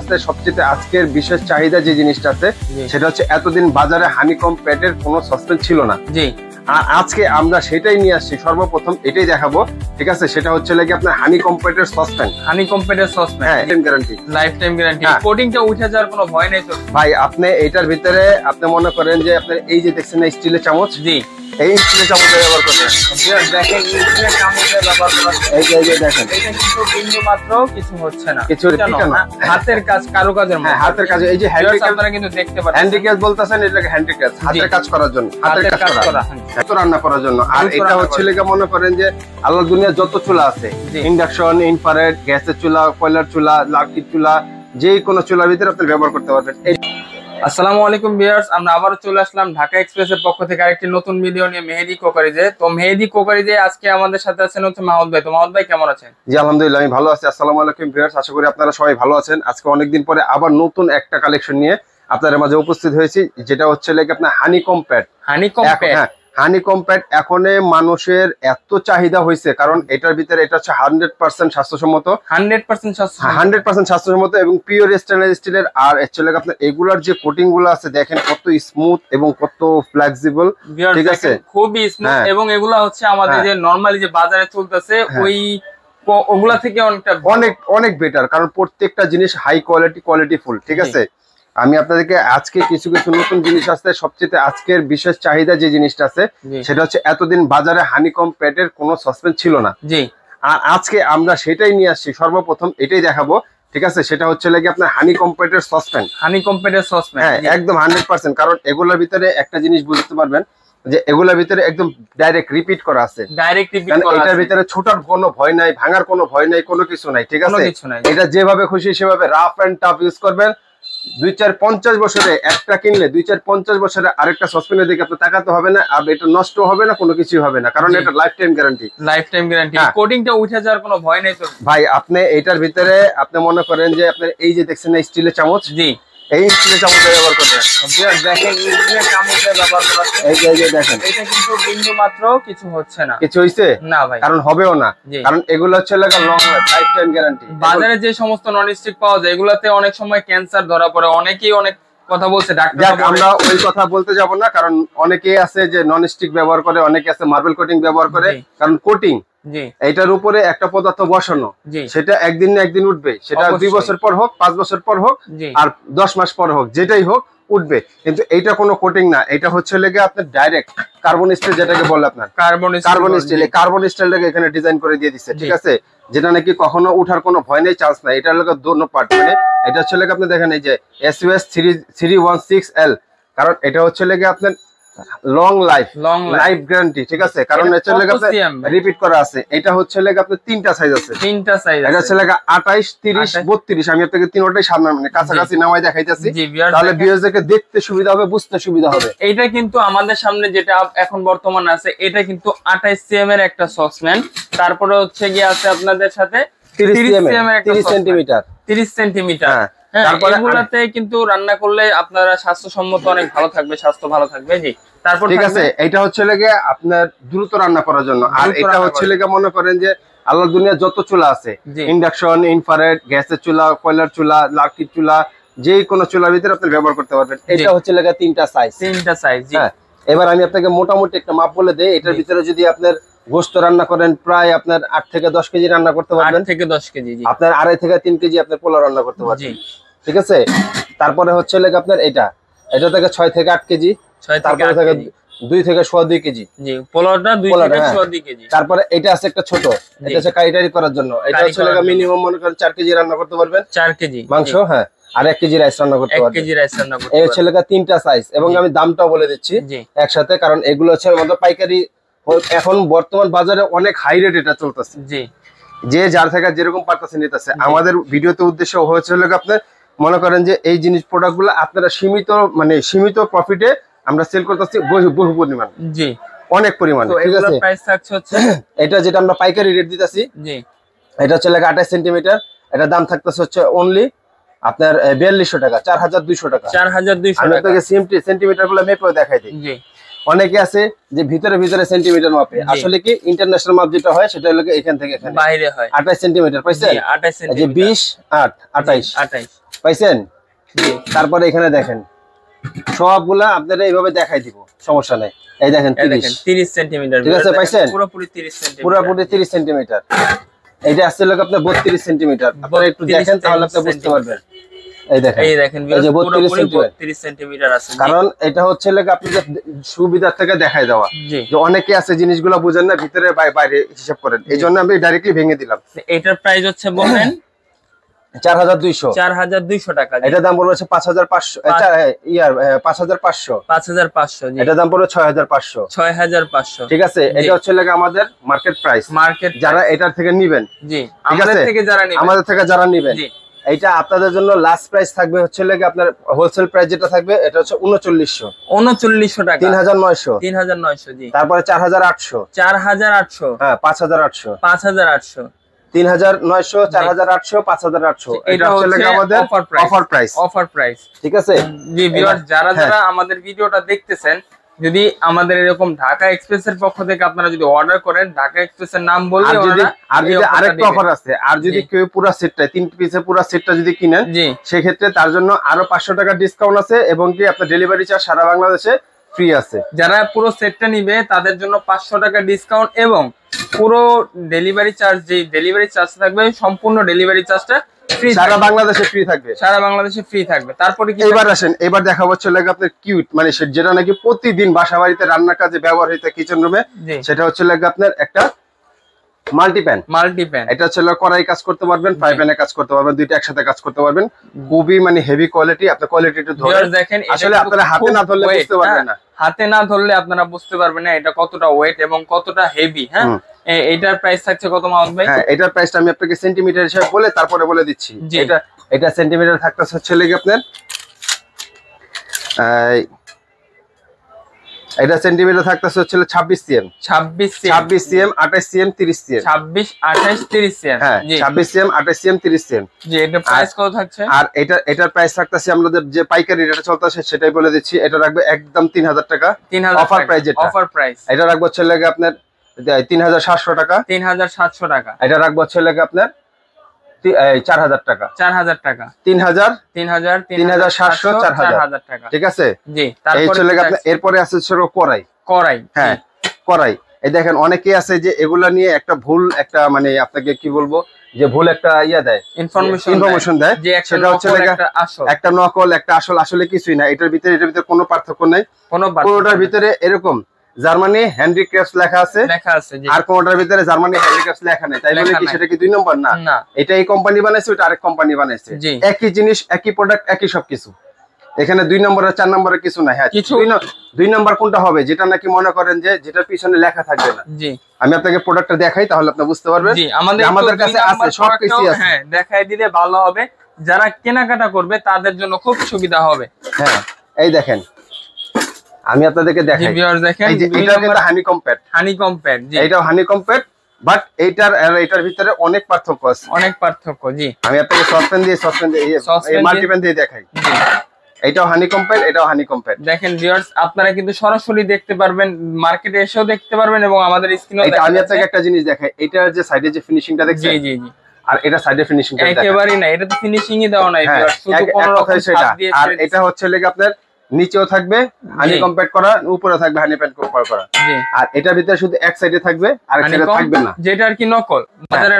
আসতে সবচেয়ে আজকের বিশেষ চাহিদা যে জিনিসটা আছে সেটা হচ্ছে এতদিন বাজারে হানিকম প্যাডের কোনো সাসপেন্স ছিল না। জি, আর আজকে আমরা সেটাই নিয়ে আসছি, সর্বপ্রথম এটাই দেখাবো। ঠিক আছে, সেটা হচ্ছে লাগে আপনার হানিকম প্যাডের সসপ্যান। হানিকম প্যাডের সসপ্যান, হ্যাঁ, life guarantee. Lifetime guarantee. কোটিংটা উঠে যাওয়ার কোনো ভয় নেই তো ভাই? আপনি এটার ভিতরে আপনি মনে করেন যে আপনার এই যে দেখছেন না স্টিলের চামচ, জি, এই স্টিলের চামচ ব্যবহার করবেন। দেখেন স্টিলের চামচের ব্যবহার করা, এই যে দেখেন, এটা কিন্তু বিন্দু মাত্র কিছু হচ্ছে না, কিছু না, হাতের কাজ, কারুকাজের মধ্যে। হাতের কাজ। এই যে হ্যান্ডিক্যাপ, আপনারা কিন্তু দেখতে পাচ্ছেন, হ্যান্ডিক্যাপ বলতেছেন, এটাকে হ্যান্ডিক্যাপ, হাতের কাজ করার জন্য, হাতের কাজ করা, এত রান্না করার জন্য। আর এটা হচ্ছে লেগে মনে করেন যে আল্লাহ দুনিয়া যত চুলা আছে, ইন্ডাকশন, ইনফ্রারেড, গ্যাসের চুলা, কয়লার চুলা, লাকড়ির চুলা, যে কোনো চুলার ভিতরে আপনি ব্যবহার করতে পারবেন। আসসালামু আলাইকুম ভিউয়ার্স, আমরা আবারো চলে আসলাম ঢাকা এক্সপ্রেসের পক্ষ থেকে আরেকটি নতুন ভিডিও নিয়ে, মেহেদি কোকারিজে। তো মেহেদি কোকারিজে আজকে আমাদের সাথে আছেন হচ্ছে মাহমুদ ভাই। তো মাহমুদ ভাই কেমন আছেন? জি আলহামদুলিল্লাহ, আমি ভালো আছি। আসসালামু আলাইকুম ভিউয়ার্স, আশা করি আপনারা সবাই ভালো আছেন। আজকে অনেকদিন পরে আবার নতুন একটা কালেকশন নিয়ে আপনাদের মাঝে উপস্থিত হয়েছি, যেটা হচ্ছে লাইক আপনার হানিকম প্যাড। হানিকম প্যাড, হ্যাঁ, হানিকম প্যাড এখন মানুষের এত চাহিদা হয়েছে, কারণ এটার ভিতরে এটা হচ্ছে 100% স্বাস্থ্যসম্মত, 100% স্বাস্থ্যসম্মত এবং পিওর স্টেনলেস স্টিলের। আর অ্যাকচুয়ালি আপনার এগুলার যে কোটিং গুলো আছে দেখেন কত স্মুথ এবং কত ফ্লেক্সিবল। ঠিক আছে, খুবই স্মুথ। এবং এগুলা হচ্ছে আমাদের যে নরমালি যে বাজারে চলতেছে ওই ওগুলা থেকে অনেক বেটার, কারণ প্রত্যেকটা জিনিস হাই কোয়ালিটি ফুল। ঠিক আছে, আমি আপনাদেরকে আজকে কিছু নতুন জিনিস আসছে, সবচেয়ে আজকের বিশেষ চাহিদা যে জিনিসটা আছে সেটা হচ্ছে এতদিন বাজারে হানিকম প্যাডের কোনো সাসপেন্স ছিল না। জি, আর আজকে আমরা সেটাই নিয়ে আসছি, সর্বপ্রথম এটাই দেখাবো। ঠিক আছে, সেটা হচ্ছে লাগে আপনার হানিকম প্যাডের সসপ্যান। হানিকম প্যাডের সসপ্যান, হ্যাঁ, একদম 100%। কারণ এগুলোর ভিতরে একটা জিনিস বুঝতে পারবেন যে এগুলোর ভিতরে একদম ডাইরেক্ট রিপিট করা আছে, এটার ভিতরে ছোটার কোনো ভয় নাই, ভাঙার কোনো ভয় নাই, কোনো কিছু নাই। ঠিক আছে, এটা যেভাবে খুশি সেভাবে রাফ এন্ড টাফ ইউজ করবেন। 2-4-50 বছরে একটা কিনলে 2-4-50 বছরে আরেকটা সসপ্যানের দিকে আপনি তাকাতে হবে না, আর এটা নষ্ট হবে না, কোনো কিছু হবে না, কারণ এটা lifetime guarantee. Lifetime guarantee, কোটিংটা উঠে যাওয়ার কোনো ভয় নেই তো ভাই? আপনি এটার ভিতরে আপনি মনে করেন যে আপনার এই যে দেখছেন না স্টিলের চামচ, জি, এই স্টিলের চামচ ব্যবহার করবেন। দেখেন স্টিলের চামচের ব্যবহার করা, এই যে দেখেন, এটা কিন্তু বিন্দু মাত্র কিছু হচ্ছে না, কিছু হইছে না ভাই, কারণ হবেও না, কারণ এগুলো হচ্ছে লাগা লং লাইফ টাইম গ্যারান্টি। বাজারে যে সমস্ত ননস্টিক পাওয়া যায় এগুলাতে অনেক সময় ক্যান্সার ধরা পড়ে, অনেকেই অনেক কথা বলছে ডাক্তার। আমরা ওই কথা বলতে যাব না, কারণ অনেকেই আছে যে ননস্টিক ব্যবহার করে, অনেকে আছে মার্বেল কোটিং ব্যবহার করে। কারণ কোটিং এটার উপরে একটা পদার্থ বসানো, সেটা একদিন না একদিন উঠবে, সেটা 2 বছর পর হোক, 5 বছর পর হোক, আর 10 মাস পর হোক, যেটাই হোক উঠবে। কিন্তু এইটা কোনো কোটিং না, এটা হচ্ছে লেগে আপনার ডাইরেক্ট কার্বন স্টিল, যেটাকে বলে আপনার কার্বন স্টিল। এই কার্বন স্টিলটাকে এখানে ডিজাইন করে দিয়ে দিচ্ছে। ঠিক আছে, যেটা নাকি কখনো উঠার কোনো ভয় নেই, চান্স নাই। এটার লেগে দোনো পার্ট, মানে এটা হচ্ছে লেগে আপনি দেখেন এই যে SUS 316L, কারণ এটা হচ্ছে লেগে আপনার লং লাইফ গ্যারান্টি। ঠিক আছে, কারণ হচ্ছে লেগে আপনার রিপিট করা আছে। এটা হচ্ছে লেগে আপনার 3টা সাইজ আছে, এটা হচ্ছে লেগে 28, 30, 32। আমি আপনাকে তিনটাই সামনে মানে কাছাকাছি নামাই দেখাইতেছি, তাহলে ভিউয়ারদেরকে দেখতে সুবিধা হবে, বুঝতে সুবিধা হবে। এইটা কিন্তু আমাদের সামনে যেটা এখন বর্তমানে আছে, এটা কিন্তু 28 cm এর একটা সসপ্যান। তারপরে হচ্ছে গিয়ে আছে আপনাদের সাথে 30 cm এর একটা 30 সেন্টিমিটার। এগুলাতে কিন্তু রান্না করলে আপনারা স্বাস্থ্যসম্মত অনেক ভালো থাকবে, স্বাস্থ্য ভালো থাকবে। জি, তারপর ঠিক আছে, এটা হচ্ছে লেগে আপনার দ্রুত রান্না করার জন্য। আর এটা হচ্ছে লেগে মনে করেন যে আল্লাহ দুনিয়া যত চুলা আছে, ইন্ডাকশন, ইনফ্রারেড, গ্যাসের চুলা, কয়লার চুলা, লাকড়ির চুলা, যে কোনো চুলার ভিতরে আপনি ব্যবহার করতে পারবেন। এটা হচ্ছে লেগে 3টা সাইজ। হ্যাঁ, এবার আমি আপনাকে মোটামুটি একটা মাপ বলে দেই। এটার ভিতরে যদি আপনার গোশত রান্না করেন, প্রায় আপনার 8 থেকে 10 কেজি রান্না করতে পারবেন। 8 থেকে 10 কেজি, আপনার 2.5 থেকে 3 কেজি আপনার পোলাও রান্না করতে পারবেন। ঠিক আছে, তারপরে হচ্ছে লেগে আপনার এটা থেকে 6 থেকে 8 কেজি, তারপরে থেকে 2 থেকে 2.5 কেজি। জি, পোলাওটা 2 থেকে 2.5 কেজি। তারপরে এটা আছে একটা ছোট, এটা হচ্ছে কারিটারি করার জন্য। এটা হচ্ছে লেগে মিনিমাম মনে করেন 4 কেজি রান্না করতে পারবেন, 4 কেজি মাংস। হ্যাঁ, আর 1 কেজি রাইস রান্না করতে পারবেন, 1 কেজি রাইস রান্না করতে পারবেন। এই হচ্ছে লেগে 3টা সাইজ, এবং আমি দামটাও বলে দিচ্ছি একসাথে, কারণ এগুলো হচ্ছে আমাদের পাইকারি। এখন বর্তমান বাজারে অনেক হাই রেট এটা চলতেছে, যে যার থেকে যেরকম পারতেছে নিতেছে। আমাদের ভিডিওতে উদ্দেশ্য হয়েছে আপনার মনে করেন যে এই জিনিস প্রোডাক্টগুলো আপনারা সীমিত প্রফিটে আমরা সেল করতেছি, বহু পরিমাণ, অনেক পরিমাণ। ঠিক আছে, প্রাইস থাকছে হচ্ছে এটা যেটা আমরা পাইকারি রেট দিতেছি, এটা হচ্ছে 28 সেন্টিমিটার। এটা দাম থাকতেছে হচ্ছে অনলি আপনার 4200 টাকা, 4200 টাকা, 4200 টাকা। সেন্টিমিটার গুলো মেপে দেখাই দিই। অনেকে আছে যে ভিতরে ভিতরে সেন্টিমিটার মাপে, আসলে কি ইন্টারন্যাশনাল মাপ যেটা হয় সেটা হলো এখান থেকে এখানে বাইরে হয় 28 সেন্টিমিটার পাইছেন, 28 যে সেন্টিমিটার 20 8 28 পাইছেন। তারপরে এখানে দেখেন সবগুলা আপনারা এইভাবে দেখাই দিব, সমস্যা নাই। এই দেখেন 30 সেন্টিমিটার, ঠিক আছে পাইছেন, পুরোপুরি 30 সেন্টিমিটার, পুরোপুরি 30 সেন্টিমিটার। এইটা আসছে লোক আপনার 32 সেন্টিমিটার, আপনারা একটু দেখেন তাহলে আপনি বুঝতে পারবেন। এই দেখেন এই যে 32 সেন্টিমিটার আছে, কারণ এটা হচ্ছে লাগে আপনাদের সুবিধা থেকে দেখাই দেওয়া, যে অনেকে আছে জিনিসগুলো বুঝেন না, ভিতরে বাইরে হিসাব করেন, এই জন্য আমি ডাইরেক্টলি ভেঙে দিলাম। এটার প্রাইস হচ্ছে বলেন 4200 টাকা। এটার দাম পড়বে 5500, 5500। এটার দাম পড়বে 6500। ঠিক আছে, এটা হচ্ছে লাগে আমাদের মার্কেট প্রাইস, যারা এটার থেকে নিবেন, জি আমাদের থেকে যারা নিবেন এইটা আপনাদের জন্য লাস্ট প্রাইস থাকবে হচ্ছে লাগে আপনার হোলসেল প্রাইস যেটা থাকবে এটা হচ্ছে 3900 টাকা, 3900। জি তারপরে 4800, হ্যাঁ 5800, 3900, 4800, 5800। এটা হচ্ছে লাগে আমাদের অফার প্রাইস। ঠিক আছে জি ভিউয়ার্স, যারা আমাদের ভিডিওটা দেখতেছেন, যদি আমাদের এরকম ঢাকা এক্সপ্রেস এর পক্ষ থেকে আপনারা যদি অর্ডার করেন, ঢাকা এক্সপ্রেস এর নাম বললে আর যদি আরেকটা অফার আছে, আর যদি কেউ পুরো সেটটা 3 পিসের পুরো সেটটা যদি কিনেন, সেই ক্ষেত্রে তার জন্য আরো 500 টাকা ডিসকাউন্ট আছে, এবং কি আপনার ডেলিভারি চার্জ সারা বাংলাদেশে ফ্রি আছে। যারা পুরো সেটটা নিবে তাদের জন্য 500 টাকা ডিসকাউন্ট, এবং পুরো ডেলিভারি চার্জ, যে ডেলিভারি চার্জ থাকবে সম্পূর্ণ ডেলিভারি চার্জটা ফ্রি, সারা বাংলাদেশে ফ্রি থাকবে, তারপরে কি এবার আসেন, এবার দেখা হচ্ছে লাগে আপনার কিউট, মানে যেটা নাকি প্রতিদিন বাসা বাড়িতে রান্নার কাজে ব্যবহার হইতে কিচেন রুমে, সেটা হচ্ছে লাগে আপনার একটা মাল্টিপ্যান। এটা হচ্ছে কড়াই কাজ করতে পারবেন, ফ্রাই প্যানে কাজ করতে পারবেন, দুইটা একসাথে কাজ করতে পারবেন, খুবই মানে হেভি কোয়ালিটি। আপনার কোয়ালিটিটা ধরে দেখেন, আসলে আপনারা হাতে না ধরলে বুঝতে পারবেন না, আপনারা বুঝতে পারবেন না এটা কতটা ওয়েট এবং কতটা হেভি। হ্যাঁ, এটার প্রাইস থাকছে কত মাহমুদ ভাই? হ্যাঁ, এটার প্রাইসটা আমি আপনাকে সেন্টিমিটার হিসেবে বলে তারপরে বলে দিচ্ছি। এটা সেন্টিমিটার থাকতেছে হচ্ছে লাগে আপনার, এটা সেন্টিমিটার থাকতেছে হচ্ছে 26 CM, 26 CM, 28 CM, 30 CM, 26 28 30 CM. হ্যাঁ 26 সিএম, 28 সিএম, 30 সিএম। জি, এটা প্রাইস কত থাকছে? আর এটার প্রাইস থাকতেছে আমাদের যে পাইকারি রেটে চলতেছে সেটাই বলে দিচ্ছি। এটা রাখবে একদম 3000 টাকা, অফার প্রাইস। যেটা অফার প্রাইস, এটা রাখবো হচ্ছে লাগে আপনার 3700 টাকা, 3700 টাকা। এটা রাখবো হচ্ছে লাগে আপনার 4000 টাকা, 4000 টাকা, 3000, 3700, 4000 টাকা। ঠিক আছে, জি। এরপরে আছে কড়াই। হ্যাঁ, কড়াই। এই দেখেন অনেকে আছে যে এগুলা নিয়ে একটা ভুল, একটা মানে আপনাকে কি বলবো, যে ভুল একটা দেয়, ইনফরমেশন দেয়, সেটা হচ্ছে একটা নকল একটা আসল। আসলে কিছুই না, এটার ভিতরে কোনো পার্থক্য নাই। কোনোটার ভিতরে এরকম জার্মানি হ্যান্ডিক্রাফটস লেখা আছে, আর কোনোটার ভিতরে জার্মানি হ্যান্ডিক্রাফটস লেখা নেই। তাই বলে কি সেটা কি 2 নম্বর? না, এটা এই কোম্পানি বানাইছে, ওটা আরেক কোম্পানি বানাইছে, একই জিনিস, একই প্রোডাক্ট, একই সবকিছু। এখানে 2 নম্বর আর 4 নম্বরের কিছু নাই। হ্যাঁ, 2 নম্বর কোনটা হবে, যেটা নাকি মনে করেন যে যেটার পিছনে লেখা থাকবে না। আমি আপনাকে প্রোডাক্টটা দেখাই, তাহলে আপনি বুঝতে পারবেন। আমাদের কাছে আছে, সবকিছু আছে। হ্যাঁ, দেখাই দিলে ভালো হবে, যারা কেনাকাটা করবে তাদের জন্য খুব সুবিধা হবে। হ্যাঁ, এই দেখেন আমি আপনাদেরকে দেখাই, এই যে এটা কিন্তু হানিকম প্যাড, এইটাও হানিকম প্যাড, বাট এটার ভিতরে অনেক পার্থক্য আছে, জি। আমি আপনাকে সসপ্যান দিয়ে মাল্টিপ্যান দিয়ে দেখাই। এটাও হানিকম প্যাড, এটাও হানিকম প্যাড। দেখেন ভিউয়ার্স, আপনারা কিন্তু সরাসরি দেখতে পারবেন, মার্কেটে এসেও দেখতে পারবেন, এবং আমাদের স্ক্রিনেও দেখতে। আমি আপনাকে একটা জিনিস দেখাই, এটার যে সাইডে যে ফিনিশিংটা দেখছেন, জি, আর এটা সাইডে ফিনিশিংটা একেবারেই না, এটা তো ফিনিশিংই দেওয়া নাই ভিউয়ার্স, শুধু কোনো রকম ছাপ দিয়ে। আর এটা হচ্ছে লাগে আপনার নিচেও থাকবে হানিকম প্যাড করা, উপরে থাকবে হানিপ্যাড করা, আর এটার ভিতরে শুধু এক সাইডে থাকবে, আর এক সাইডে থাকবে না, যেটা আর কি নকল, বাজারে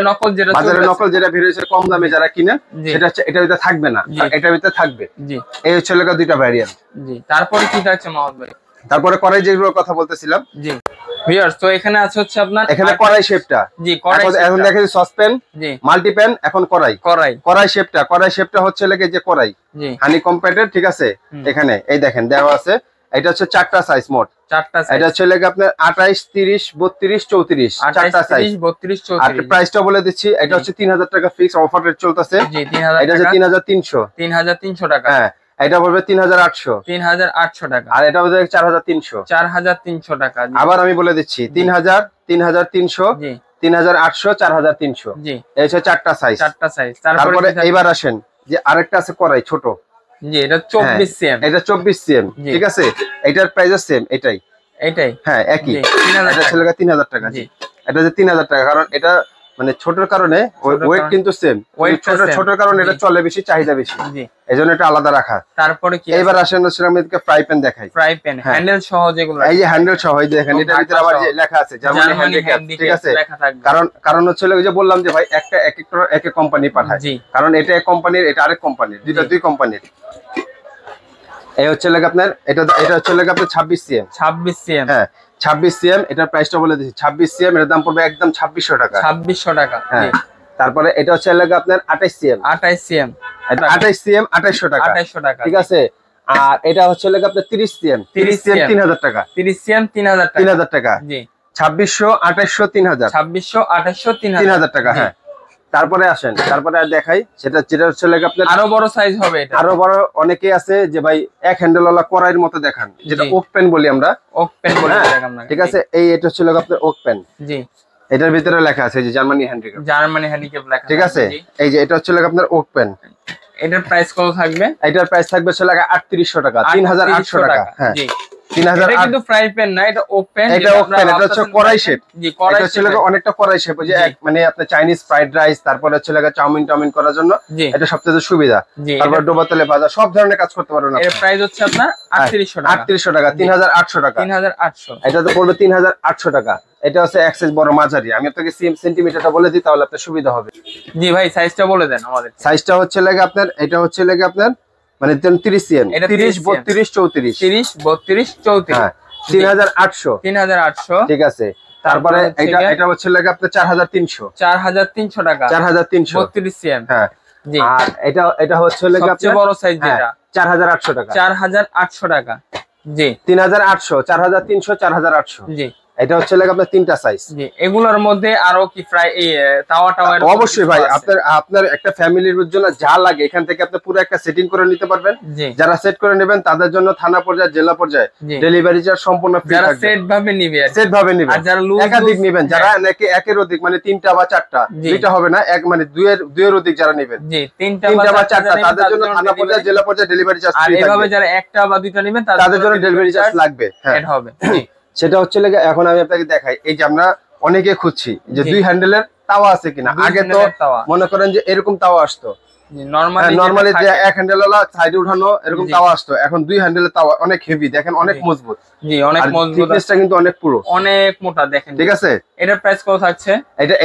নকল যেটা বের হয়েছে কম দামে যারা কিনে, সেটা হচ্ছে এটার ভিতরে থাকবে না, আর এটার ভিতরে থাকবে। জি, এই হচ্ছে লাগে দুইটা ভ্যারিয়েন্ট। জি, তারপরে কি থাকছে মাহমুদ ভাই? তারপরে কড়াই যেগুলোর কথা বলতেছিলাম, জি ভিউয়ার্স, তো এখানে আছে হচ্ছে আপনার এখানে কড়াই শেপটা। জি, কড়াই এখন দেখেন সসপ্যান, জি, মাল্টিপ্যান, এখন কড়াই শেপটা হচ্ছে লাগে যে কড়াই হানিকম প্যাডের। ঠিক আছে, এখানে এই দেখেন দেওয়া আছে, এটা হচ্ছে 4টা সাইজ, মোট 4টা সাইজ। এটা হচ্ছে লাগে আপনার 28, 30, 32, 34, 4টা সাইজ, 32, 34। আর প্রাইসটা বলে দিচ্ছি, এটা হচ্ছে 3000 টাকা ফিক্স অফার রেট চলতেছে। জি, 3000 এটা হচ্ছে 3300 টাকা। হ্যাঁ, এটা বলবে 3800 টাকা, আর এটা বলবে 4300 টাকা। আবার আমি বলে দিচ্ছি 3000, 3300, 3800, 4300। জি, এই হচ্ছে 4টা সাইজ। তারপরে এইবার আসেন যে আরেকটা আছে কড়াই ছোট, জি, এটা 24 সিএম, এটা 24 সিএম। ঠিক আছে, এটার প্রাইস সেম, এটাই এটাই হ্যাঁ একই, এটা হচ্ছে 3000 টাকা। জি এটা হচ্ছে 3000 টাকা, কারণ এটা মানে ছোটর কারণে ওয়েট কিন্তু সেম, ছোটর কারণে এটা চলে বেশি, চাহিদা বেশি, এইজন্য এটা আলাদা রাখা। তারপরে কি এবার আসেন হচ্ছে আমাদেরকে ফ্রাই প্যান দেখাই। ফ্রাই প্যান হ্যান্ডেল সহ যেগুলো, এই যে হ্যান্ডেল সহ, এই দেখেন এটার ভিতরে আবার যে লেখা আছে জার্মানি হ্যান্ডিক্যাপ, ঠিক আছে। কারণ হচ্ছে ওই যে বললাম যে ভাই একটা এক এক কোম্পানি পাঠায়, কারণ এটা এক কোম্পানির, এটা আরেক কোম্পানির, দুই কোম্পানির। এই হচ্ছে লাগে আপনার এটা হচ্ছে লাগে আপনার 26 সিএম। হ্যাঁ 26 সিএম, এটার প্রাইসটা বলে দিচ্ছি। 26 সিএম এর দাম পড়বে একদম 2600 টাকা। 2600 টাকা। হ্যাঁ তারপরে এটা হচ্ছে লাগে আপনার 28 সিএম। 28 সিএম 2800 টাকা। 2800 টাকা, ঠিক আছে। আর এটা হচ্ছে লাগে আপনার 30 সিএম। 30 সিএম 3000 টাকা। 30 সিএম 3000 টাকা। 3000 টাকা। জি 2600 2800 3000। 2600 2800 3000 টাকা। হ্যাঁ তারপরে আসেন, তারপরে আর দেখাই যেটা হচ্ছে লাগে আপনার আরো বড় সাইজ হবে। এটা আরো বড়, অনেকে আছে যে ভাই এক হ্যান্ডেলওয়ালা কড়াইয়ের মতো দেখান, যেটা ওক পেন বলি আমরা, ওক পেন বলি আমরা, ঠিক আছে। এটা হচ্ছে লাগে আপনার ওক পেন। জি এটার ভিতরে লেখা আছে যে জার্মানি হ্যান্ডিক্যাপ, জার্মানি হ্যান্ডিক্যাপ লেখা, ঠিক আছে। এই যে এটা হচ্ছে লাগে আপনার ওক পেন। এটার প্রাইস কত থাকবে? এটার প্রাইস থাকবে হচ্ছে লাগে 3800 টাকা, 3800 টাকা। হ্যাঁ 3000। এটা কিন্তু ফ্রাই প্যান না, এটা ওক প্যান। এটা ওক প্যান, এটা হচ্ছে কড়াই শেপ। জি কড়াই শেপ, এটা অনেকটা কড়াই শেপ, ওই যে মানে আপনার চাইনিজ ফ্রাইড রাইস, তারপরে হচ্ছে লাগে চাউমিন করার জন্য এটা সবচেয়ে সুবিধা। তারপর ডোবা তেলে ভাজা, সব ধরনের কাজ করতে পারবেন। এর প্রাইস হচ্ছে আপনার 3800 টাকা। 3800 টাকা, 3800 টাকা। 3800, এটা তো পড়বে 3800 টাকা। এটা হচ্ছে এক্সেস বড় মাঝারি। আমি আপনাকে সেন্টিমিটারটা বলে দিই, তাহলে আপনার সুবিধা হবে। জি ভাই সাইজটা বলে দেন আমাদের। সাইজটা হচ্ছে লাগে আপনার, এটা হচ্ছে লাগে আপনার মানে 30 সিএম, 30 32 34 30 32 34। হ্যাঁ 3800। 3800, ঠিক আছে। তারপরে এটা হচ্ছে লাগে আপনার 4300। 4300 টাকা। 4300 32 সিএম। হ্যাঁ জি। আর এটা হচ্ছে লাগে সবচেয়ে বড় সাইজ যেটা 4800 টাকা। 4800 টাকা। জি 3800, 4300, 4800। জি এটা হচ্ছে লাগে আপনার তিনটা সাইজ। জি এগুলোর মধ্যে আরো কি ফ্রাই তাওয়া অবশ্যই ভাই, আপনার একটা ফ্যামিলির জন্য যা লাগে এখান থেকে আপনি পুরো একটা সেটিং করে নিতে পারবেন। যারা সেট করে নেবেন তাদের জন্য থানা পর্যায়ে, জেলা পর্যায়ে ডেলিভারি চার্জ সম্পূর্ণ ফ্রি থাকবে। যারা সেট ভাবে নেবেন, আর যারা একাধিক নেবেন, যারা নাকি একের অধিক মানে 3টা বা 4টা, দুইটা হবে না, এক মানে দুইয়ের অধিক যারা নেবেন, জি 3টা বা 4টা, তাদের জন্য থানা পর্যায়ে, জেলা পর্যায়ে ডেলিভারি চার্জ ফ্রি থাকবে। আর এভাবে যারা একটা বা দুইটা নেবেন তাদের জন্য ডেলিভারি চার্জ লাগবে। হ্যাঁ হবে। সেটা হচ্ছে লাগে, এখন আমি আপনাকে দেখাই। এই যে আমরা অনেকে খুঁজছি যে 2 হ্যান্ডেলের তাওয়া আছে কিনা। আগে তো মনে করেন যে এরকম তাওয়া আসতো, নরমালি যে এক হ্যান্ডেলওয়ালা সাইডে উঠানো এরকম তাওয়া আসতো। এখন 2 হ্যান্ডেলের তাওয়া অনেক হেভি, দেখেন অনেক মজবুত। জি অনেক মজবুত, থিকনেসটা কিন্তু অনেক পুরো, অনেক মোটা দেখেন, ঠিক আছে। এটার প্রাইস কত থাকছে?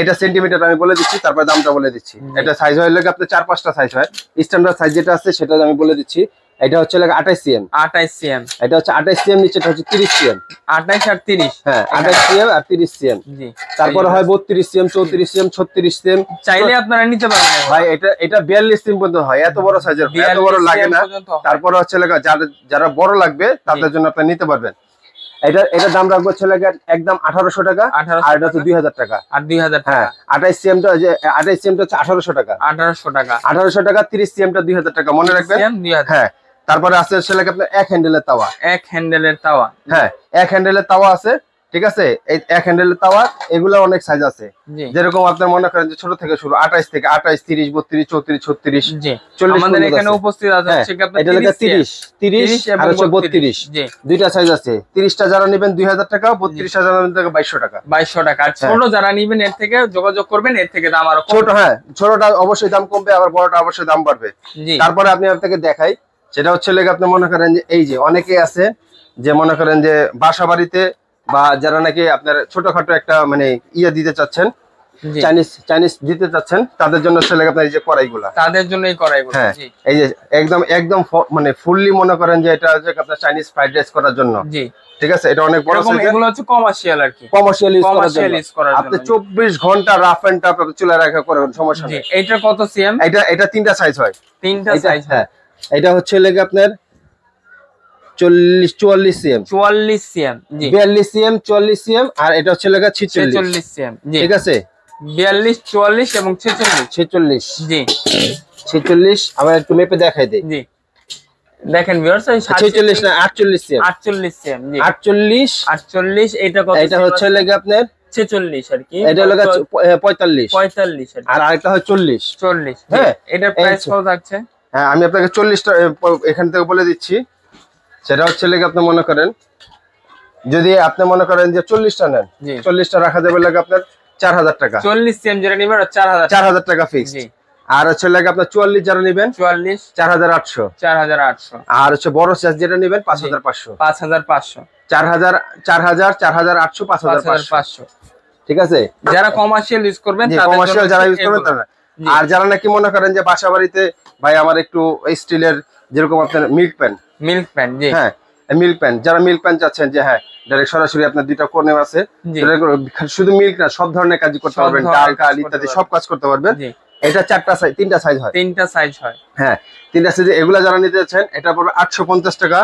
এটা সেন্টিমিটার আমি বলে দিচ্ছি, তারপর দামটা বলে দিচ্ছি। এটা সাইজ হয় লাগে আপনার 4-5টা সাইজ হয়। স্ট্যান্ডার্ড সাইজ যেটা আছে সেটা আমি বলে দিচ্ছি। এটা হচ্ছে লাগে 28 সিএম। 28 সিএম, এটা হচ্ছে 28 সিএম, নিচেটা হচ্ছে 30 সিএম। 28 আর 30, হ্যাঁ 28 সিএম আর 30 সিএম। জি তারপরে হয় 32 সিএম, 34 সিএম, 36 সিএম। চাইলে আপনারা নিতে পারবেন ভাই। এটা 42 সিএম পর্যন্ত হয়, এত বড় সাইজের, এত বড় লাগে না। তারপরে হচ্ছে লাগে যারা বড় লাগবে তাদের জন্য আপনারা নিতে পারবেন। এটা দাম রাখবো হচ্ছে লাগে একদম 1800 টাকা, আর এটা হচ্ছে 2000 টাকা। আর 2000 টাকা। হ্যাঁ 28 সিএম টা, যে 28 সিএম টা হচ্ছে 1800 টাকা। 1800 টাকা, 1800 টাকা। 30 সিএম টা 2000 টাকা, মনে রাখবেন। হ্যাঁ তারপরে আছে হচ্ছে লাগে আপনার এক হ্যান্ডেলের তাওয়া। এক হ্যান্ডেলের তাওয়া, হ্যাঁ এক হ্যান্ডেলের তাওয়া আছে, ঠিক আছে। এই এক হ্যান্ডেলের তাওয়া এগুলো অনেক সাইজ আছে, যেরকম আপনার মনে করেন যে ছোট থেকে শুরু 28 থেকে 28, 30, 32, 34, 36, 40। আমাদের এখানে উপস্থিত আছে এটা লাগে 30 আর হচ্ছে 32। দুইটা সাইজ আছে। 30টা যারা নেবেন 2000 টাকা, 32টা যারা নেবেন 2200 টাকা। 2200 টাকা। আর ছোট যারা নেবেন এর থেকে যোগাযোগ করবেন, এর থেকে দাম আরো ছোট। হ্যাঁ ছোটটা অবশ্যই দাম কমবে, আবার বড়টা অবশ্যই দাম বাড়বে। তারপরে আপনি আপনাকে দেখাই, সেটা হচ্ছে লেগে আপনি মনে করেন যে এই যে অনেকে আছে যে মনে করেন যে বাসা বাড়িতে বা যারা নাকি আপনার ছোটখাটো একটা মানে ইয়ে দিতে চাচ্ছেন, চাইনিজ দিতে চাচ্ছেন, তাদের জন্য হচ্ছে লেগে আপনার এই যে কড়াইগুলা, তাদের জন্য এই কড়াইগুলা। হ্যাঁ এই যে একদম মানে ফুললি মনে করেন যে এটা হচ্ছে আপনার চাইনিজ ফ্রাইড রাইস করার জন্য। জি ঠিক আছে। এটা অনেক বড় সাইজ, এগুলো হচ্ছে কমার্শিয়াল আর কি, কমার্শিয়াল ইউজ করার জন্য। আপনি 24 ঘন্টা রাফ এন্ড টাফ চুলায় রাখা করেন, সমস্যা নেই। এটা কত সিএম? এটা তিনটা সাইজ হয়, তিনটা সাইজ। হ্যাঁ এটা হচ্ছে লেগে আপনার 44 সিএম, 44 সিএম, জি 42 সিএম, 44 সিএম, আর এটা হচ্ছে লাগা 46 সিএম। ঠিক আছে 42, 44 এবং 46। জি 46। আবার একটু মেপে দেখাই দেই। জি দেখেন ভিউয়ার্স, 46 না 48 সিএম, 48 সিএম। জি 48। এটা কত? এটা হচ্ছে লাগা আপনার 46 আর কি, এটা লাগা 45 আর আরেকটা হয় 40। হ্যাঁ এটার প্রাইস কত থাকছে? হ্যাঁ আমি আপনাকে 40টা এখান থেকে বলে দিচ্ছি। সেটা হচ্ছে লেগে আপনি মনে করেন যদি আপনি মনে করেন যে 40টা নেন, 40টা রাখা যাবে লাগে আপনার 4000 টাকা। 40 সিএম যেটা নেবেন 4000 টাকা ফিক্সড। আর হচ্ছে লাগে আপনার 44 যারা নেবেন 44 4800। আর হচ্ছে বড় সাইজ যেটা নেবেন 5500। 4000 4800 5500। ঠিক আছে, যারা কমার্শিয়াল ইউজ করবেন কমার্শিয়াল যারা ইউজ করবেন তারা। আর যারা নাকি মনে করেন যে বাসা বাড়িতে ভাই আমার একটু স্টিলের যেরকম আপনার মিল্ক প্যান, জি হ্যাঁ মিল্ক প্যান, যারা মিল্ক প্যান চাচ্ছেন যে হ্যাঁ ডাইরেক্ট সরাসরি আপনার দুইটা কোণে আছে, শুধু মিল্ক না সব ধরনের কাজ করতে পারবেন, ডাল কাল ইত্যাদি সব কাজ করতে পারবেন। এটা 3টা সাইজ হয়। হ্যাঁ 3টা সাইজ। এগুলা যারা নিতে যাচ্ছেন এটা পড়বে 850 টাকা,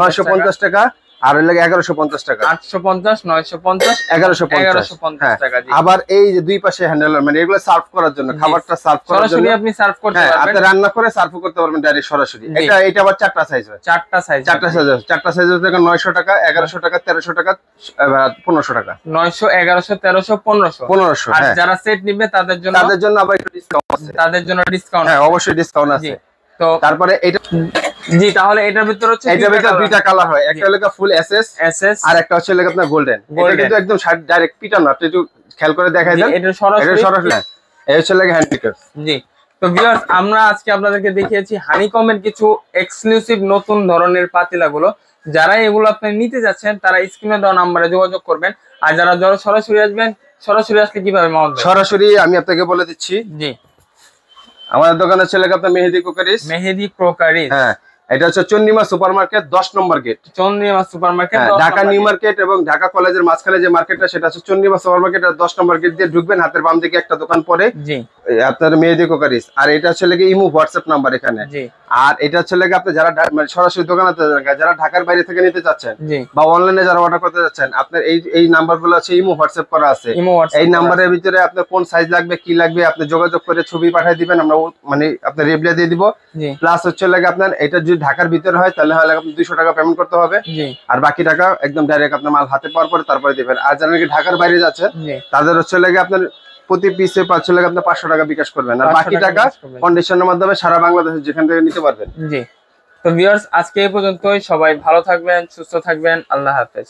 950 টাকা, আর এর লাগে 1150 টাকা। 850 950 1150 টাকা। আবার এই যে দুই পাশে হ্যান্ডেল, মানে এগুলো সার্ভ করার জন্য, খাবারটা সার্ভ করার জন্য আপনি সার্ভ করতে পারবেন, আপনি রান্না করে সার্ভ করতে পারবেন ডাইরেক্ট সরাসরি। এটা আবার 4টা সাইজ হয়। 4টা সাইজ 900 টাকা, 1100 টাকা, 1300 টাকা, 1500 টাকা। 900 1100 1300 1500। আর যারা সেট নিবে তাদের জন্য আবার একটু ডিসকাউন্ট আছে। হ্যাঁ অবশ্যই ডিসকাউন্ট আছে। তো তারপরে এটা জি, তাহলে এটার ভিতর হচ্ছে দুইটা কালার হয়, একটা হলো ফুল এসএস আর একটা হচ্ছে আপনার গোল্ডেন। এটা কিন্তু একদম ডাইরেক্ট পিটানো, আপনি একটু খেয়াল করে দেখাই দেন। এটা সরাসরি এই হচ্ছে হ্যান্ড পিকার। জি, তো ভিউয়ার্স আমরা আজকে আপনাদেরকে দেখিয়েছি হানিকমের কিছু এক্সক্লুসিভ নতুন ধরনের পাতিলাগুলো। যারা এগুলো আপনি নিতে যাচ্ছেন তারা স্ক্রিনে দেওয়া নম্বরে যোগাযোগ করবেন। আর যারা সরাসরি আসবেন, সরাসরি আসলে কিভাবে মাউন্ট? সরাসরি আমি আপনাকে বলে দিচ্ছি। জি, আমাদের দোকান হচ্ছে আপনার মেহেদি ক্রোকারিজ। হ্যাঁ, এটা হচ্ছে চন্ডিমা সুপার মার্কেট 10 নম্বর gate. Chandrima super market, Dhaka new market এবং ঢাকা কলেজের মাঝখানে যে মার্কেটটা সেটা হচ্ছে চন্ডিমা সুপার মার্কেট। 10 নম্বর গেট দিয়ে ঢুকবেন, হাতের বাম দিকে একটা দোকান পড়ে আপনার মেহেদি ক্রোকারিজ। আর এটা হচ্ছে ইমো হোয়াটসঅ্যাপ নাম্বার এখানে। আর এটা হচ্ছে আপনি যারা সরাসরি দোকানে যারা ঢাকার বাইরে থেকে নিতে চাচ্ছেন বা অনলাইনে যারা অর্ডার করতে যাচ্ছেন, আপনার এই নাম্বারগুলো আছে ইমো হোয়াটসঅ্যাপ করা আছে। এই নাম্বারের ভিতরে আপনার কোন সাইজ লাগবে কি লাগবে আপনি যোগাযোগ করে ছবি পাঠিয়ে দিবেন, আমরা মানে আপনার রিপ্লাই দিয়ে দিব। প্লাস হচ্ছে আপনার এটা যদি ঢাকার ভিতরে হয় তাহলে আপনি 200 টাকা পেমেন্ট করতে হবে। আর বাকি টাকা একদম ডাইরেক্ট আপনার মাল হাতে পাওয়ার পরে তারপরে দিবেন। আর যারা নাকি ঢাকার বাইরে যাচ্ছেন তাদের হচ্ছে আপনার প্রতি পিসে আপনার 500 টাকা বিকাশ করবেন, আর বাকি টাকা কন্ডিশনের মাধ্যমে সারা বাংলাদেশে যেখান থেকে নিতে পারবেন। জি, তো ভিউয়ার্স আজকে এই পর্যন্তই। সবাই ভালো থাকবেন, সুস্থ থাকবেন। আল্লাহ হাফেজ।